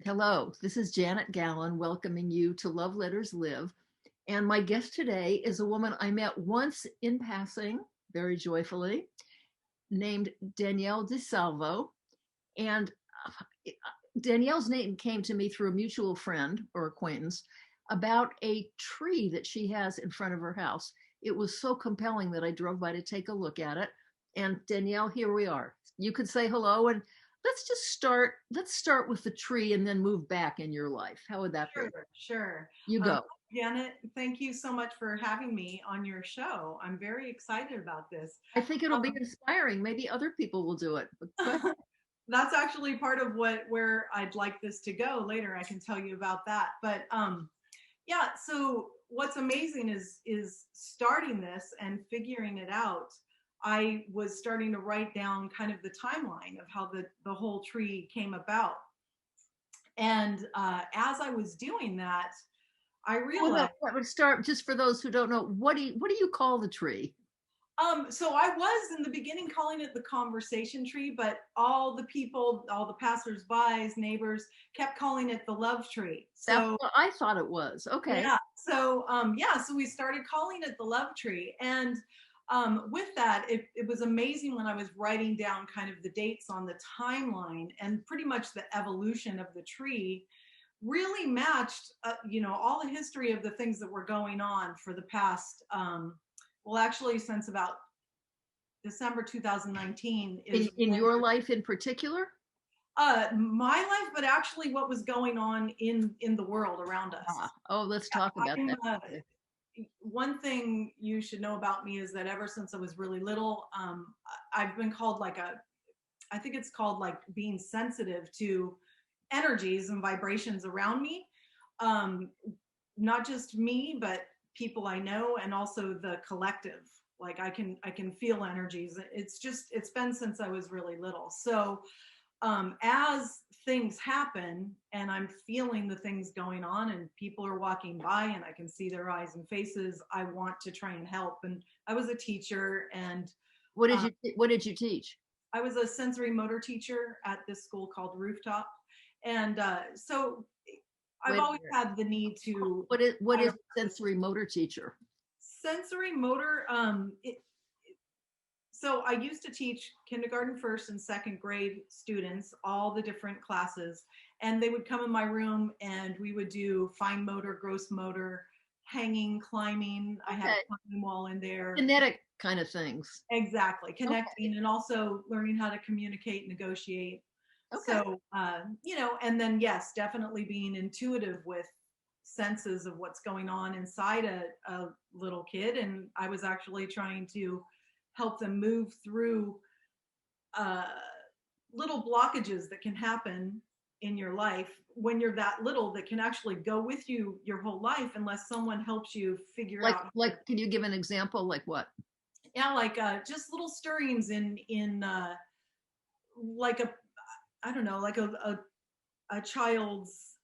Hello, this is Janet Gallen welcoming you to Love Letters Live. And my guest today is a woman I met once in passing, very joyfully, named Danielle DiSalvo. And Danielle's name came to me through a mutual friend or acquaintance about a tree that she has in front of her house. It was so compelling that I drove by to take a look at it. And Danielle, here we are. You could say hello and let's start with the tree and then move back in your life. How would that be? Sure, sure. You go. Janet, thank you so much for having me on your show. I'm very excited about this. I think it'll be Um, inspiring. Maybe other people will do it. But go ahead. that's actually part of where I'd like this to go later. I can tell you about that. But yeah, so what's amazing is starting this and figuring it out. I was starting to write down kind of the timeline of how the whole tree came about. And as I was doing that, I Well, realized that would start just for those who don't know. What do you call the tree? so I was in the beginning calling it the conversation tree, but all the people, all the passersby, neighbors kept calling it the love tree. That's So what I thought it was. Okay. so we started calling it the love tree. And with that, it was amazing when I was writing down kind of the dates on the timeline and pretty much the evolution of the tree really matched, all the history of the things that were going on for the past, well, actually, since about December 2019 In, is in when your life in particular? my life, but actually what was going on in the world around us. Oh, let's talk about I'm that. one thing you should know about me is that ever since I was really little, I've been called like I think it's called like being sensitive to energies and vibrations around me. Um, Not just me, but people I know and also the collective. Like I can feel energies. It's been since I was really little. So as things happen and I'm feeling the things going on and people are walking by and I can see their eyes and faces, I want to try and help. And I was a teacher and uh, What did you teach? I was a sensory motor teacher at this school called Rooftop. And so I've Wait a always minute. had the need to, What is I sensory motor teacher? sensory motor, so I used to teach kindergarten, first and second grade students, all the different classes, and they would come in my room and we would do fine motor, gross motor, hanging, climbing. I had a Okay. climbing wall in there. Kinetic kind of things. Exactly, Okay. connecting and also learning how to communicate, negotiate. Okay. So, and then yes, definitely being intuitive with senses of what's going on inside a little kid. And I was actually trying to help them move through uh, little blockages that can happen in your life when you're that little that can actually go with you your whole life unless someone helps you figure Like out. like can you give an example? Like what? Yeah, like just little stirrings in like a, I don't know, like a child's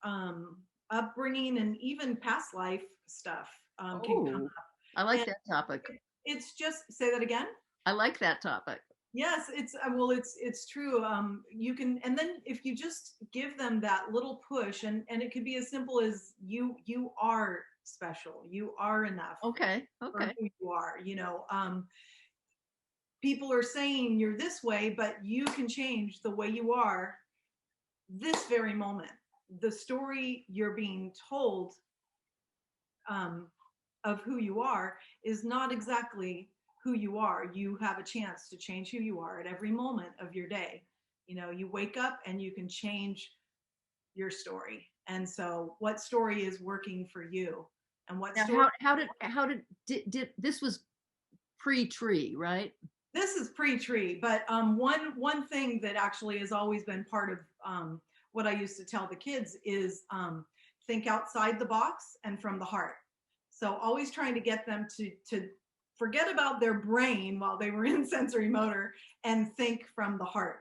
upbringing and even past life stuff can come Oh, I up. like And that topic. it's just, say that again. I like that topic. Yes, it's well, it's true. You can, and then if you just give them that little push, and it could be as simple as you are special, you are enough Okay. for Okay. who you are. People are saying you're this way, but you can change the way you are this very moment. The story you're being told um, of who you are is not exactly who you are. You have a chance to change who you are at every moment of your day. You wake up and you can change your story. And so, what story is working for you? And what Now, story? did this was pre-tree, right? This is pre-tree, but one thing that actually has always been part of what I used to tell the kids is think outside the box and from the heart. So always trying to get them to forget about their brain while they were in sensory motor and think from the heart.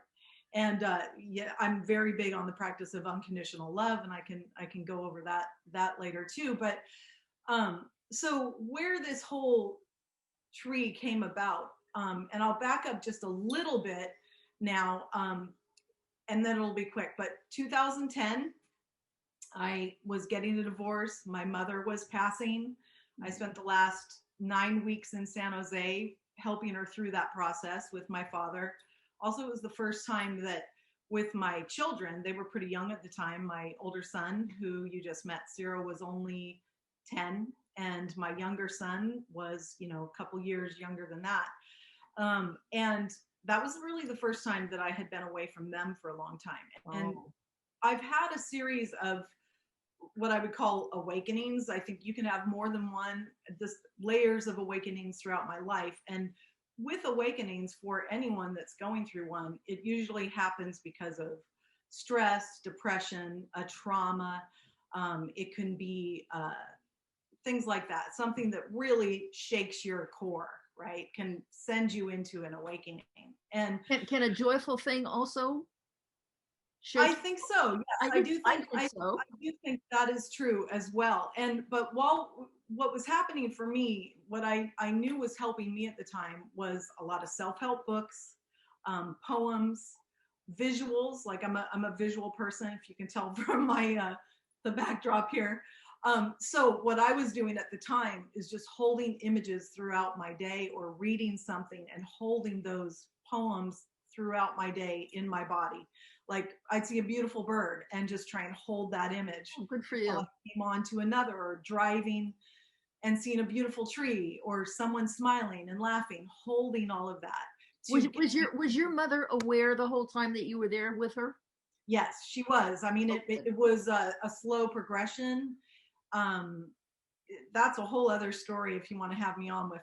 And yeah, I'm very big on the practice of unconditional love, and I can go over that later too. But so where this whole tree came about, and I'll back up just a little bit now, and then it'll be quick. But 2010, I was getting a divorce. My mother was passing. I spent the last 9 weeks in San Jose helping her through that process with my father. Also, it was the first time that with my children, they were pretty young at the time. My older son, who you just met, Cyril, was only 10, and my younger son was, a couple years younger than that. And that was really the first time that I had been away from them for a long time. And Oh, I've had a series of what I would call awakenings. I think you can have more than one, this layers of awakenings throughout my life. And with awakenings, for anyone that's going through one, it usually happens because of stress, depression, a trauma. It can be things like that, something that really shakes your core, right? Can send you into an awakening. And can a joyful thing also I shake? think so. Yes, I I think do I think think so. I do think that is true as well. And but while what was happening for me, what I knew was helping me at the time was a lot of self-help books, poems, visuals. Like I'm a visual person, if you can tell from my the backdrop here. So what I was doing at the time is just holding images throughout my day, or reading something and holding those poems throughout my day in my body. Like I'd see a beautiful bird and just try and hold that image Oh, good for while I you. came on to another, or driving and seeing a beautiful tree or someone smiling and laughing, holding all of that to get me. Was your mother aware the whole time that you were there with her? Yes, she was. I mean, Okay. it was a slow progression. Um, that's a whole other story if you want to have me on with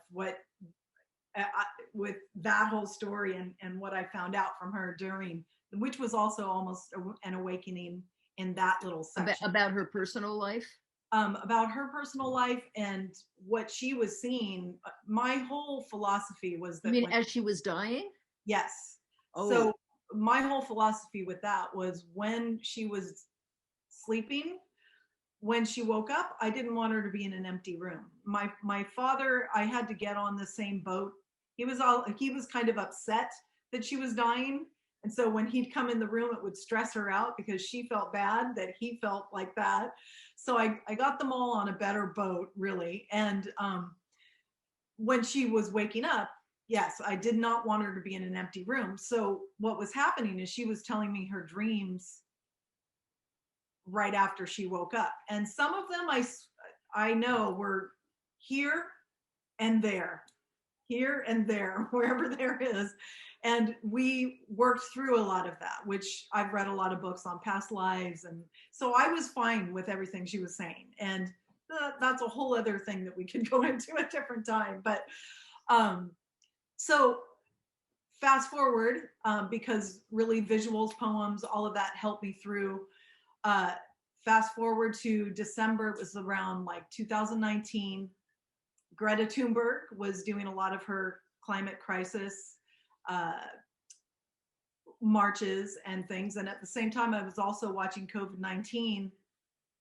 with that whole story, and what I found out from her during, which was also almost an awakening in that little section. About her personal life? About her personal life and what she was seeing. My whole philosophy was You that mean when, as she was dying? yes. Oh, So my whole philosophy with that was when she was sleeping, when she woke up, I didn't want her to be in an empty room. My father, I had to get on the same boat. He was kind of upset that she was dying. And so when he'd come in the room, it would stress her out because she felt bad that he felt like that. So I got them all on a better boat, really. And when she was waking up, yes, I did not want her to be in an empty room. So what was happening is she was telling me her dreams right after she woke up. And some of them I know were here and there, here and there, wherever there is. And we worked through a lot of that, which I've read a lot of books on past lives. And so I was fine with everything she was saying. And that's a whole other thing that we could go into a different time. But um, so fast forward, because really visuals, poems, all of that helped me through. Uh, Fast forward to December, it was around like 2019. Greta Thunberg was doing a lot of her climate crisis uh, marches and things. And at the same time, I was also watching COVID-19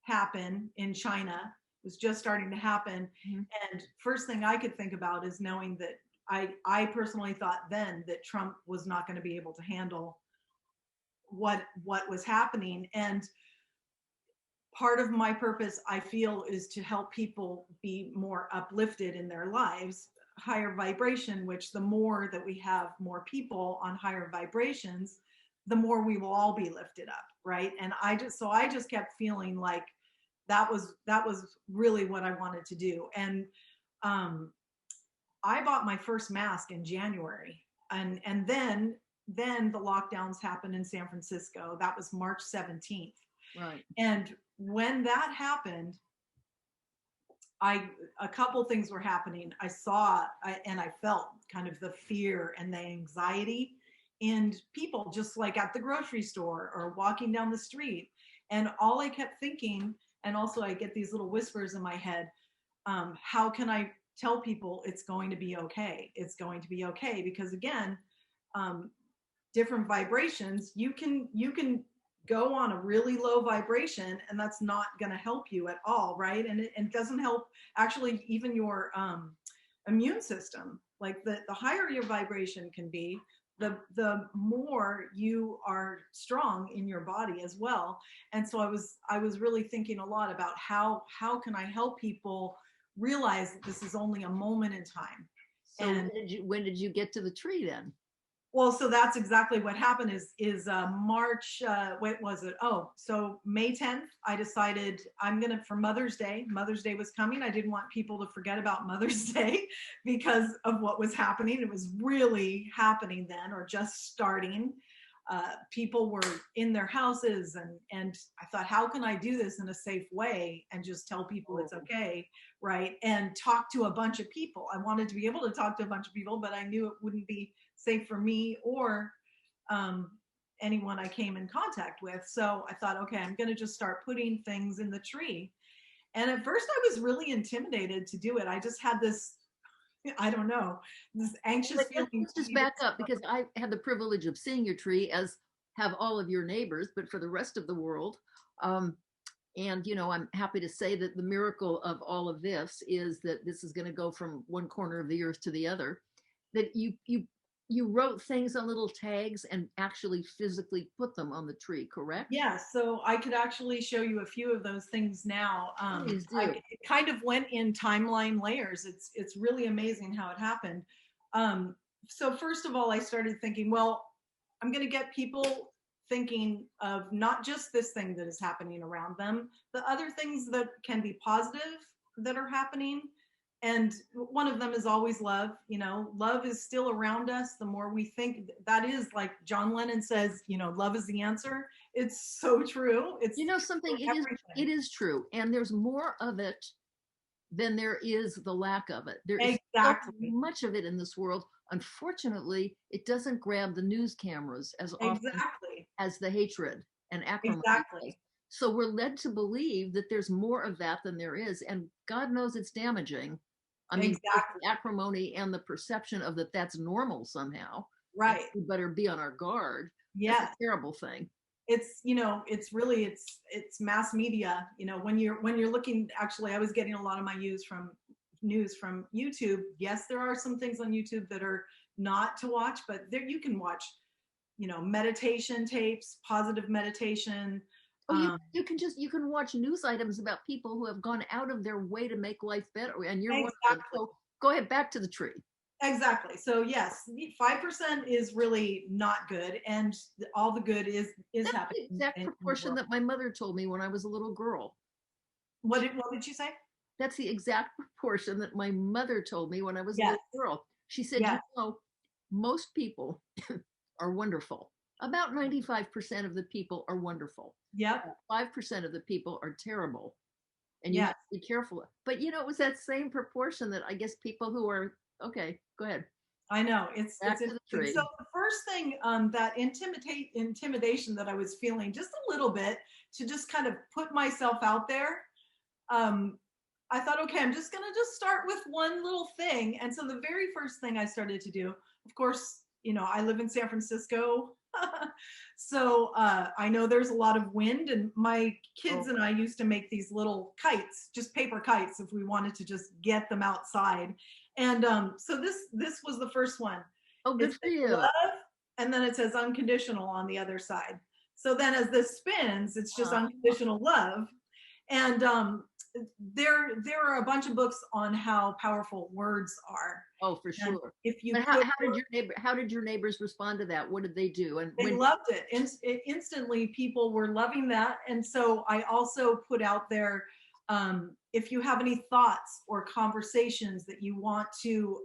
happen in China. It was just starting to happen. mhm. And first thing I could think about is knowing that I personally thought then that Trump was not going to be able to handle what was happening. And part of my purpose, I feel, is to help people be more uplifted in their lives, higher vibration, which the more that we have more people on higher vibrations, the more we will all be lifted up, right? And I just kept feeling like that was really what I wanted to do. And um, I bought my first mask in January, and then the lockdowns happened in San Francisco. That was March 17th. Right. And when that happened, a couple things were happening. And I felt kind of the fear and the anxiety in people, just like at the grocery store or walking down the street. And all I kept thinking, and also I get these little whispers in my head, how can I tell people it's going to be okay? It's going to be okay. Because again, different vibrations, you can go on a really low vibration, and that's not going to help you at all, right? And it doesn't help actually even your immune system. Like the higher your vibration can be, the more you are strong in your body as well. And so I was really thinking a lot about how can I help people realize that this is only a moment in time. So And when did you get to the tree then? well, so that's exactly what happened is March, what was it? Oh, so May 10th, I decided I'm going to, for Mother's Day was coming. I didn't want people to forget about Mother's Day because of what was happening. It was really happening then, or just starting. People were in their houses, and I thought, how can I do this in a safe way and just tell people it's okay, right? And talk to a bunch of people. I wanted to be able to talk to a bunch of people, but I knew it wouldn't be safe for me or anyone I came in contact with. So I thought, okay, I'm going to just start putting things in the tree. And at first I was really intimidated to do it. I just had this, I don't know, this anxious feeling. Let's just back up, because I had the privilege of seeing your tree, as have all of your neighbors, but for the rest of the world. And, you know, I'm happy to say that the miracle of all of this is that this is going to go from one corner of the earth to the other, that you wrote things on little tags and actually physically put them on the tree, correct? Yeah, so I could actually show you a few of those things now. Please do. It kind of went in timeline layers. It's really amazing how it happened. So first of all, I started thinking, well, I'm going to get people thinking of not just this thing that is happening around them, the other things that can be positive that are happening. And one of them is always love. You know, love is still around us. The more we think, that is, like John Lennon says, you know, love is the answer. It's so true. It's, you know something, it is true, and there's more of it than there is the lack of it. There is exactly so much of it in this world. Unfortunately, it doesn't grab the news cameras as often exactly as the hatred and acrimony. exactly. So we're led to believe that there's more of that than there is, and God knows it's damaging. I mean, Exactly. the acrimony and the perception of that's normal somehow. Right. We better be on our guard. Yeah. That's a terrible thing. It's, you know, it's really, it's mass media. You know, when you're looking, actually, I was getting a lot of my news from YouTube. Yes, there are some things on YouTube that are not to watch, but there you can watch, you know, meditation tapes, positive meditation. Oh, you can watch news items about people who have gone out of their way to make life better, and you're one of them. So go ahead, back to the tree. Exactly. So yes, 5% is really not good, and all the good is That's happening. the exact proportion that my mother told me when I was a little girl. What did you say? That's the exact proportion that my mother told me when I was a Yes. little girl. She said, Yes. you know, most people are wonderful. About 95% of the people are wonderful. Yep. 5% of the people are terrible. And you Yes. have to be careful. But you know, it was that same proportion that I guess people who are, okay, go ahead. I know. It's Back to the tree. So the first thing, that intimidation that I was feeling just a little bit, to just kind of put myself out there. I thought, okay, I'm just gonna start with one little thing. And so the very first thing I started to do, of course, you know, I live in San Francisco. So I know there's a lot of wind, and my kids and I used to make these little kites, just paper kites, if we wanted to just get them outside. And so this was the first one. Oh, good for you. Love, and then it says unconditional on the other side. So then as this spins, it's just unconditional love. And there are a bunch of books on how powerful words are. Oh, for sure. And if you how did your neighbors respond to that? What did they do? And they loved it. Instantly, people were loving that. And so I also put out there, if you have any thoughts or conversations that you want to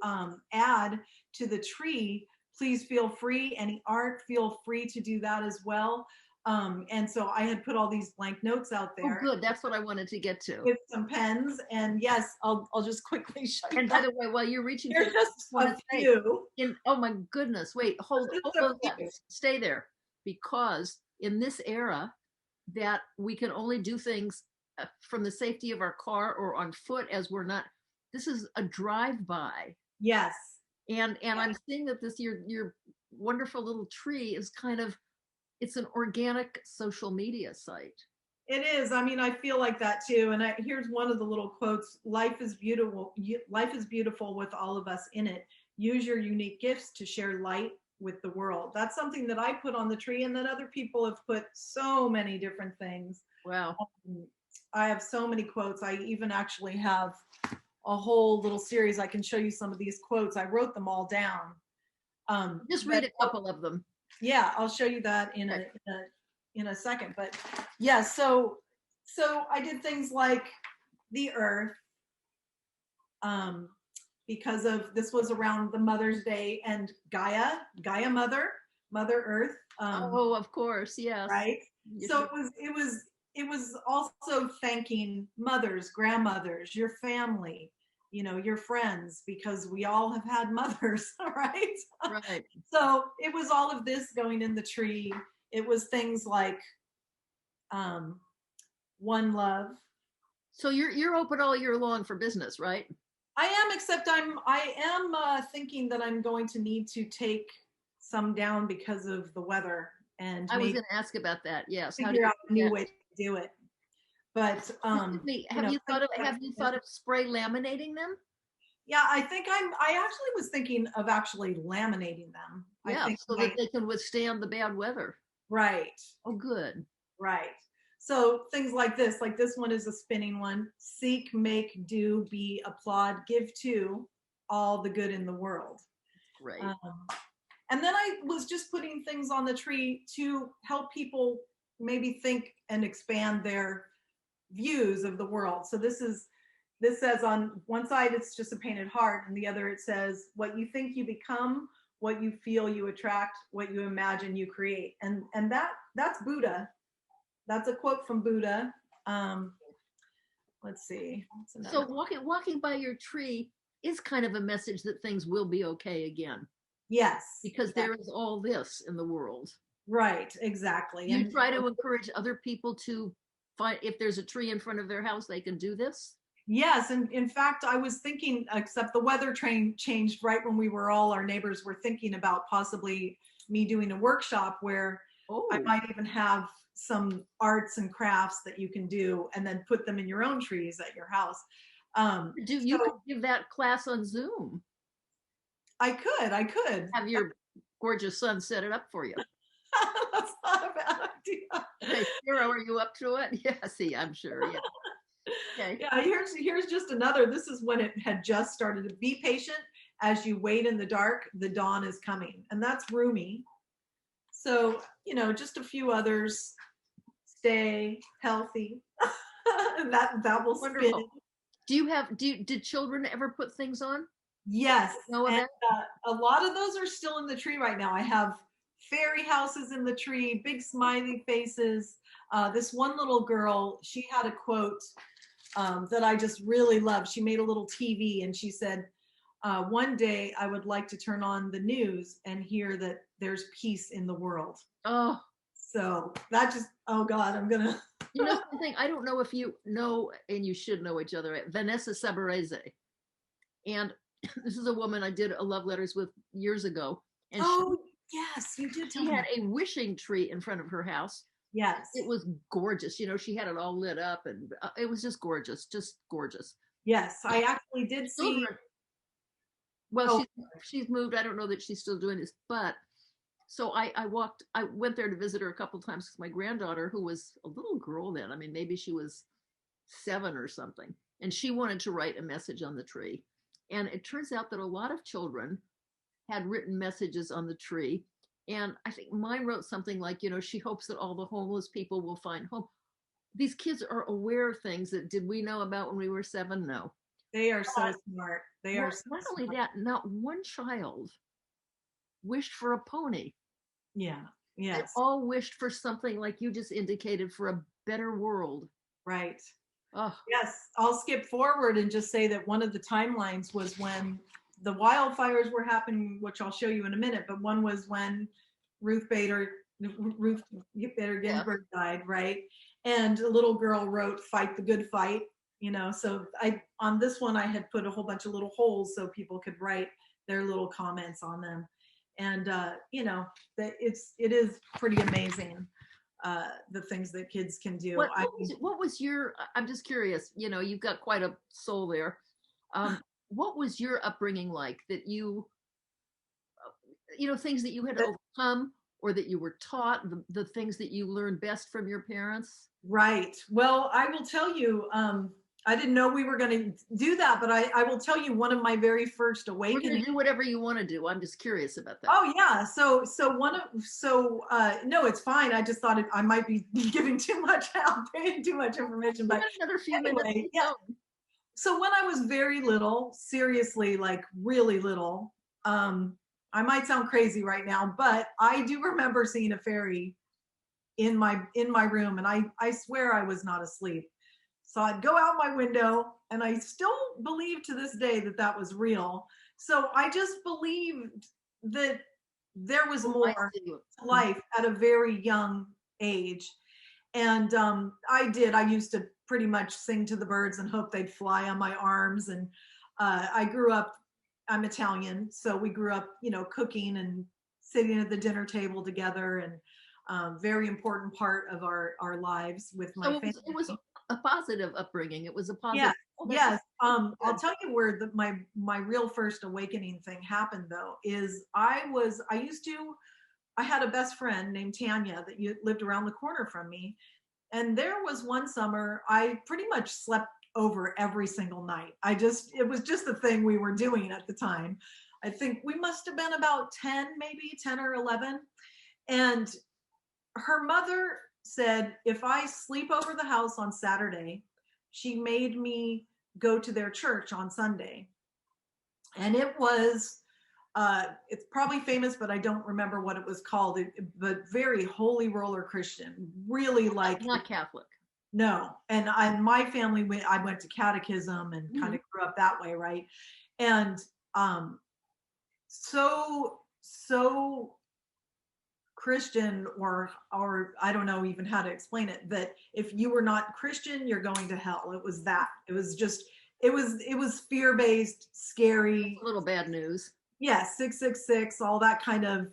add to the tree, please feel free. Any art, feel free to do that as well. And so I had put all these blank notes out there. Oh, good. That's what I wanted to get to. With some pens. And yes, I'll just quickly show you. And by the way, while you're reaching, there's just a few. Oh my goodness! Wait, hold on. Stay there, because in this era, that we can only do things from the safety of our car or on foot, as we're not. This is a drive-by. Yes. And I'm seeing that this your wonderful little tree is kind of. It's an organic social media site. It is. I mean, I feel like that too. And here's one of the little quotes: "Life is beautiful. Life is beautiful with all of us in it. Use your unique gifts to share light with the world. That's something that I put on the tree, and then other people have put so many different things. Wow. I have so many quotes. I even actually have a whole little series. I can show you some of these quotes. I wrote them all down. Just read a couple of them. Yeah, I'll show you that in a second. But yeah, so I did things like the earth, because of this was around the Mother's Day and Gaia Mother Earth. Oh, of course, yes. Right. So it was also thanking mothers, grandmothers, your family, your friends, because we all have had mothers, right? Right. So it was all of this going in the tree. It was things like one love. So you're open all year long for business, right? I am, except I am thinking that I'm going to need to take some down because of the weather, and I was going to ask about that. Yes. figure out a new way to do it. But have you thought of spray laminating them? Yeah, I actually was thinking of actually laminating them. Yeah, so that they can withstand the bad weather. Right. Oh, good. Right. So things like this one is a spinning one. Seek, make, do, be, applaud, give to all the good in the world. Right. And then I was just putting things on the tree to help people maybe think and expand their views of the world. So this says on one side it's just a painted heart, and the other it says, what you think you become, what you feel you attract, what you imagine you create. And that's Buddha. That's a quote from Buddha. Let's see. So walking by your tree is kind of a message that things will be okay again. Yes. Because there is all this in the world. Right, exactly. You try to encourage other people to find, if there's a tree in front of their house, they can do this? Yes, and in fact, I was thinking, except the weather changed right when our neighbors were thinking about possibly me doing a workshop where I might even have some arts and crafts that you can do and then put them in your own trees at your house. You could give that class on Zoom. I could. Have your gorgeous son set it up for you. That's not a bad idea. Hey, Sarah, are you up to it? Yeah, see, I'm sure. Yeah. Okay. Yeah, here's just another. This is when it had just started. To be patient as you wait in the dark, the dawn is coming. And that's Rumi. So, just a few others. Stay healthy. And that will spin. Did children ever put things on? Yes. And, a lot of those are still in the tree right now. I have fairy houses in the tree, big smiley faces. This one little girl, she had a quote that I just really loved. She made a little TV and she said, one day I would like to turn on the news and hear that there's peace in the world. Oh. So that just, oh God, I'm going to. Something, I don't know if you know, and you should know each other, Vanessa Sabarese. And this is a woman I did a love letters with years ago. And yes, you did. She had a wishing tree in front of her house. Yes. It was gorgeous. She had it all lit up and it was just gorgeous. Yes, I actually did see. Well, she's moved. I don't know that she's still doing this, but so I went there to visit her a couple of times because my granddaughter, who was a little girl then, I mean, maybe she was 7 or something, and she wanted to write a message on the tree. And it turns out that a lot of children had written messages on the tree. And I think mine wrote something like, she hopes that all the homeless people will find home. These kids are aware of things that did we know about when we were 7? No. They are so smart. Not only that, not one child wished for a pony. Yeah. Yes. They all wished for something like you just indicated, for a better world. Right. Oh. Yes. I'll skip forward and just say that one of the timelines was when the wildfires were happening, which I'll show you in a minute, but one was when Ruth Bader Ginsburg died, right? And a little girl wrote, "Fight the good fight," so on this one I had put a whole bunch of little holes so people could write their little comments on them. And that it is pretty amazing, the things that kids can do. What was your, I'm just curious, you've got quite a soul there. What was your upbringing like, that you things that you had to overcome or that you were taught, the things that you learned best from your parents? Right. Well, I will tell you, I didn't know we were going to do that, but I will tell you one of my very first We're going awakenings. to do whatever you want to do. I'm just curious about that. Oh yeah. No, it's fine. I just thought I might be giving too much out, too much information, We but got another few minutes. anyway, yeah. So when I was very little, seriously, like really little, I might sound crazy right now, but I do remember seeing a fairy in my room, and I swear I was not asleep. So I'd go out my window, and I still believe to this day that that was real. So I just believed that there was more to life at a very young age. And I used to pretty much sing to the birds and hope they'd fly on my arms. And I grew up, I'm Italian, so we grew up, cooking and sitting at the dinner table together, and very important part of our lives with my family. It was a positive upbringing. It was a positive. Yeah. Yes. I'll tell you where my real first awakening thing happened, though, is I had a best friend named Tanya that lived around the corner from me. And there was one summer I pretty much slept over every single night. It was just the thing we were doing at the time. I think we must have been about 10, maybe 10 or 11. And her mother said, if I sleep over the house on Saturday, she made me go to their church on Sunday. And it was, it's probably famous, but I don't remember what it was called, but very holy roller Christian, really like. Not Catholic. No. And my family, I went to catechism and kind of grew up that way, right? And so Christian, or I don't know even how to explain it, that if you were not Christian, you're going to hell. It was that. It was just, it was fear-based, scary. A little bad news. Yeah, 666, all that kind of,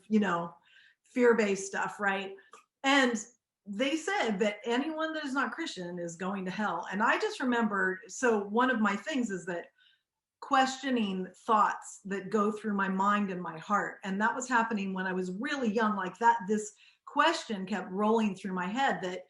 fear-based stuff, right? And they said that anyone that is not Christian is going to hell. And I just remembered, so one of my things is that questioning thoughts that go through my mind and my heart. And that was happening when I was really young, like that. This question kept rolling through my head that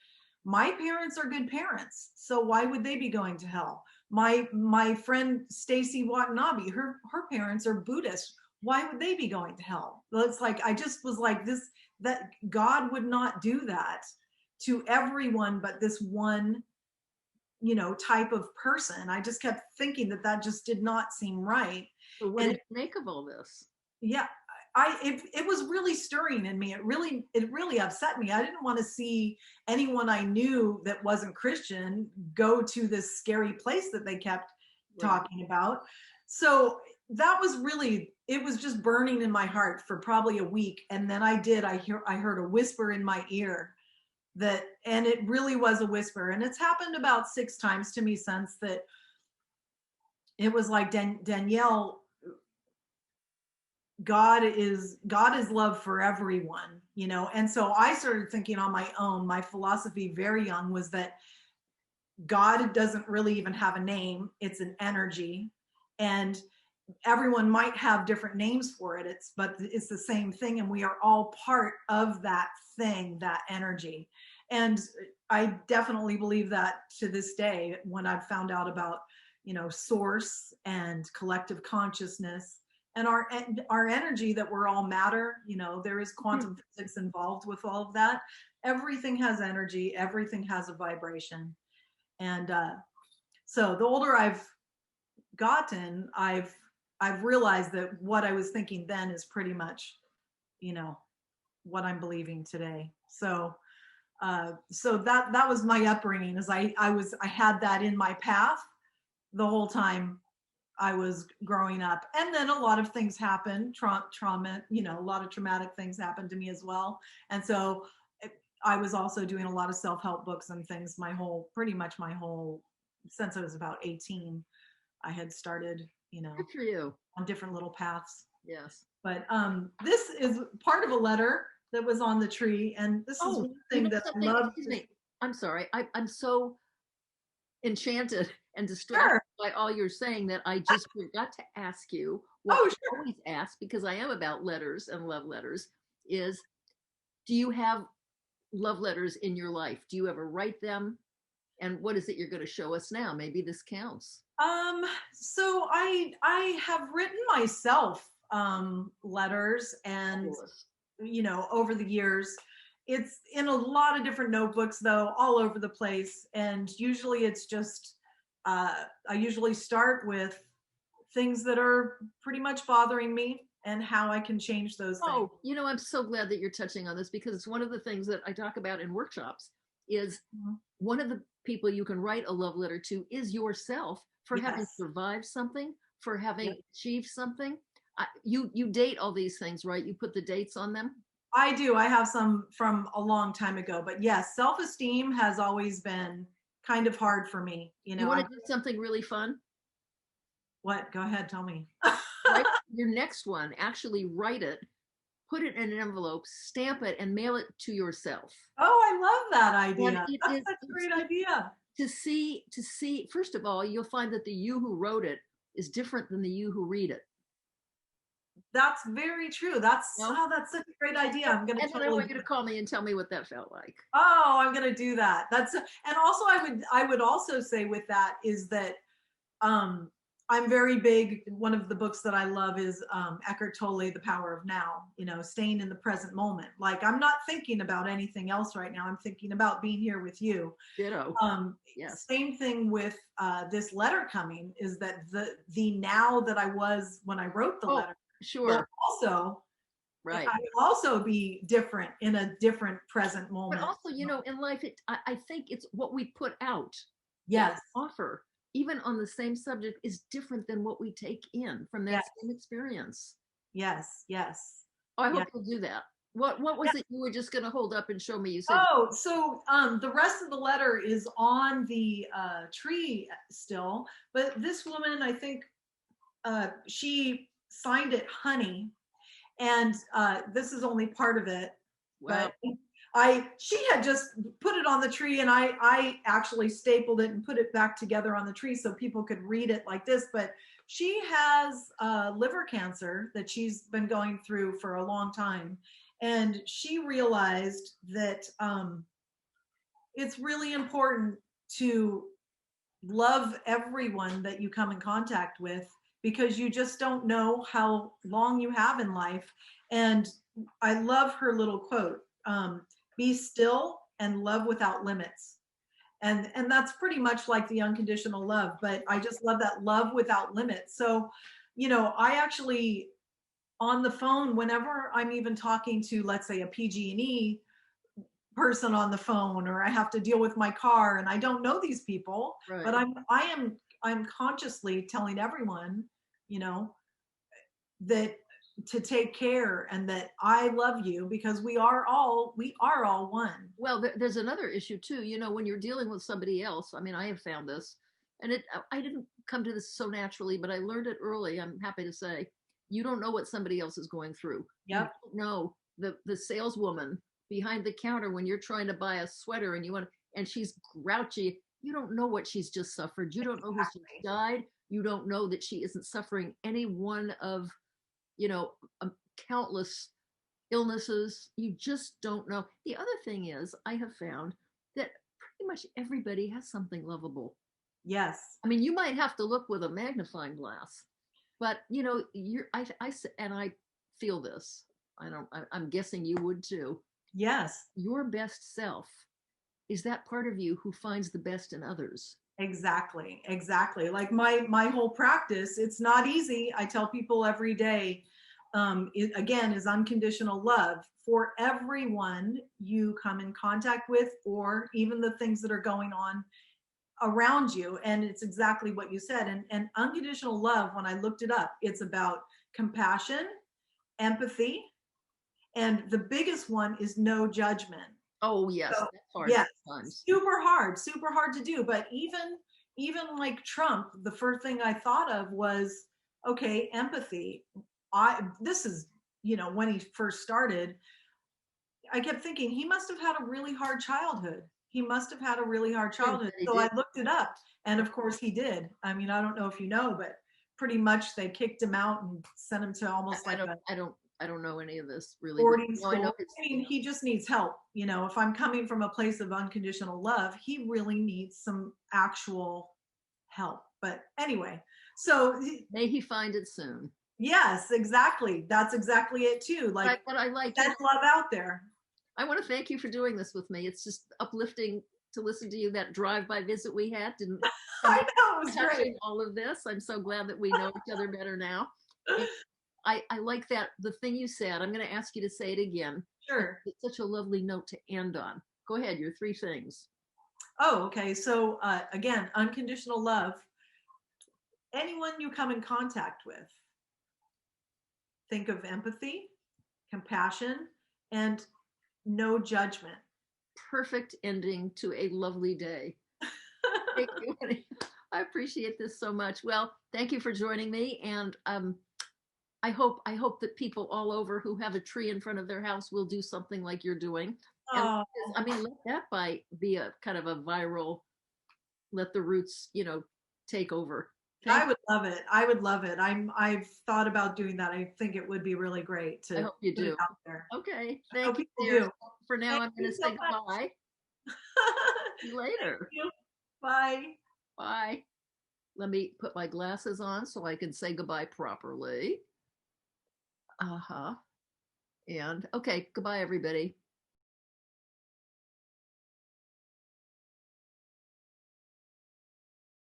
my parents are good parents, so why would they be going to hell? My friend Stacy Watanabe, her parents are Buddhist. Why would they be going to hell? Well, it's like, I just was like this, that God would not do that to everyone, but this one, type of person. I just kept thinking that just did not seem right. So what did you make of all this? Yeah, it was really stirring in me. It really upset me. I didn't want to see anyone I knew that wasn't Christian go to this scary place that they kept talking about. So that was really, it was just burning in my heart for probably a week. And then I heard a whisper in my ear and it really was a whisper. And it's happened about 6 times to me since that. It was like, Danielle, God is love for everyone, And so I started thinking on my own. My philosophy very young was that God doesn't really even have a name. It's an energy. And everyone might have different names for it. But it's the same thing. And we are all part of that thing, that energy. And I definitely believe that to this day, when I've found out about, source and collective consciousness and our energy, that we're all matter. There is quantum physics involved with all of that. Everything has energy. Everything has a vibration. And so the older I've gotten, I've realized that what I was thinking then is pretty much, what I'm believing today. So that was my upbringing, is I had that in my path the whole time I was growing up. And then a lot of things happened, trauma, a lot of traumatic things happened to me as well. And so I was also doing a lot of self-help books and things pretty much my whole, since I was about 18, I had started, Good for you. On different little paths. Yes. But this is part of a letter that was on the tree. And this is one thing that I love. Excuse me. I'm sorry. I'm so enchanted and distracted Sure. by all you're saying that I just forgot to ask you what Oh, I sure. always ask, because I am about letters and love letters, is do you have love letters in your life? Do you ever write them? And what is it you're going to show us now? Maybe this counts. So I have written myself letters, and Fabulous. over the years. It's in a lot of different notebooks, though, all over the place. And usually it's just, I usually start with things that are pretty much bothering me and how I can change those things. Oh, I'm so glad that you're touching on this, because it's one of the things that I talk about in workshops is Mhm. one of the people you can write a love letter to is yourself, for having Yes. survived something, for Yep. having achieved something. You date all these things, right? You put the dates on them. I do. I have some from a long time ago. But yes, self esteem has always been kind of hard for me. You want to do something really fun? What? Go ahead, tell me. Write your next one, actually write it, put it in an envelope, stamp it, and mail it to yourself. Oh, I love that And idea. it That's is such a great idea. to see, first of all, you'll find that the you who wrote it is different than the you who read it. That's very true. That's No? that's such a great idea. I'm gonna And then I totally want you to call me and tell me what that felt like. Oh, I'm gonna do that. And also I would also say with that is that um I'm very big. One of the books that I love is Eckhart Tolle, The Power of Now, staying in the present moment. Like I'm not thinking about anything else right now. I'm thinking about being here with you. Ditto. Um, Yes. Same thing with this letter coming is that the now that I was when I wrote the Oh, letter will sure. also Right. I will also be different in a different present But moment. also, in life, I think it's what we put out, what Yes, we offer, even on the same subject, is different than what we take in from that yes, same experience. yes, yes, Oh, I yes. hope you'll do that. What was it you were just going to hold up and show me? You said, Oh, so the rest of the letter is on the tree still, but this woman, I think she signed it honey, and this is only part of it, well, but she had just put it on the tree, and I actually stapled it and put it back together on the tree so people could read it like this. But she has liver cancer that she's been going through for a long time, and she realized that it's really important to love everyone that you come in contact with, because you just don't know how long you have in life. And I love her little quote, be still and love without limits. And that's pretty much like the unconditional love, but I just love that love without limits. So I actually, on the phone, whenever I'm even talking to, let's say, a PG&E person on the phone, or I have to deal with my car and I don't know these people, but right. I'm consciously telling everyone, you know, that to take care and that I love you, because we are all one. Well, there's another issue too. When you're dealing with somebody else, I mean, I have found this, and I didn't come to this so naturally, but I learned it early. I'm happy to say, you don't know what somebody else is going through. You Yep. don't know the saleswoman behind the counter when you're trying to buy a sweater and she's grouchy. You don't know what she's just suffered. You don't know who's just Exactly. died. You don't know that she isn't suffering any one of, you know, countless illnesses. You just don't know. The other thing is, I have found that pretty much everybody has something lovable. Yes. I mean, you might have to look with a magnifying glass, but and I feel this. I don't. I'm guessing you would too. Yes. Your best self is that part of you who finds the best in others. Exactly. Exactly. Like my whole practice, it's not easy. I tell people every day, it again is unconditional love for everyone you come in contact with, or even the things that are going on around you. And it's exactly what you said. And unconditional love, when I looked it up, it's about compassion, empathy, and the biggest one is no judgment. Oh yes, So that's hard yes, sometimes. super hard to do. But even like Trump, the first thing I thought of was, okay, empathy. I this is when he first started, I kept thinking he must have had a really hard childhood. he must have had a really hard Yeah, childhood. he So did. I looked it up, and of course he did. I mean, I don't know if you know, but pretty much they kicked him out and sent him to almost I like don't, a I don't, I don't know any of this really, but boarding no, I know school. it's, I mean, he just needs help. You know, if I'm coming from a place of unconditional love, he really needs some actual help. But anyway, so may he find it soon. yes, exactly. That's exactly it too. Like, But I like, send love out there. I want to thank you for doing this with me. It's just uplifting to listen to you. That drive-by visit we had didn't come I up know, it was great. touching all of this. I'm so glad that we know each other better now. And I like that the thing you said. I'm going to ask you to say it again. Sure. It's such a lovely note to end on. Go ahead. Your three things. Oh, okay. So again, unconditional love. Anyone you come in contact with, think of empathy, compassion, and no judgment. Perfect ending to a lovely day. Thank you, honey. I appreciate this so much. Well, thank you for joining me, and I hope that people all over who have a tree in front of their house will do something like you're doing. And Oh, I mean, let that be a kind of a viral, let the roots, take over. I Thank would love it. I would love it. I've thought about doing that. I think it would be really great I to hope you put it do. out there. Okay. I hope Thank you, people dear. do. For now, Thank I'm going you to so say much. goodbye. See you later. Bye. Bye. Let me put my glasses on so I can say goodbye properly. Uh huh. And okay. Goodbye, everybody.